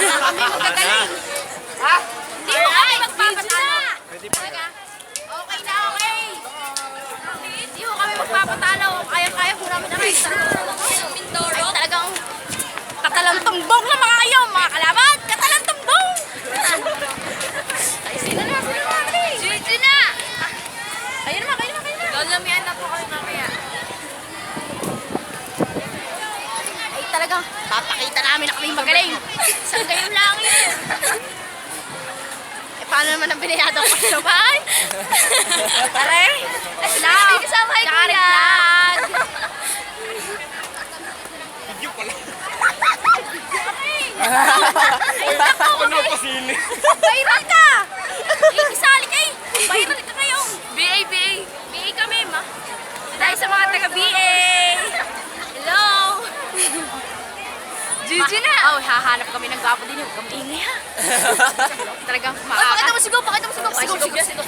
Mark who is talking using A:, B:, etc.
A: Kami magagaling. Ha? Hindi mo kami magpapatalo. Talaga? Okay na, okay. Hindi mo kami magpapatalo. Kaya-kaya po namin na kayo. Ay, talagang katalantumbong na mga kayo, mga kalaban. Katalantumbong. Ay, sino na? Sino na? Kayo naman, kayo naman, kayo naman. Lolamian na po kami mamaya. Ay, talagang papakita namin na kami magaling. Saan kayo lang yun? Eh, paano naman ang binayado ko sa bahay? Tara, lang. Hindi kasama kayo, kuya.
B: Video pala.
A: Ay, nako,
B: Ano pa sili?
A: viral ka! Ikisali kay! Viral ka kayo! BA, BA! BA kami, ma. Dahil sa mga taga-BA! Hello! GG na! Oh, hahanap kami ng gwapo din. Huwag kami ingay, ha? Talagang makaka... Pakita mo sigaw! Pakita mo sigaw! Sigaw!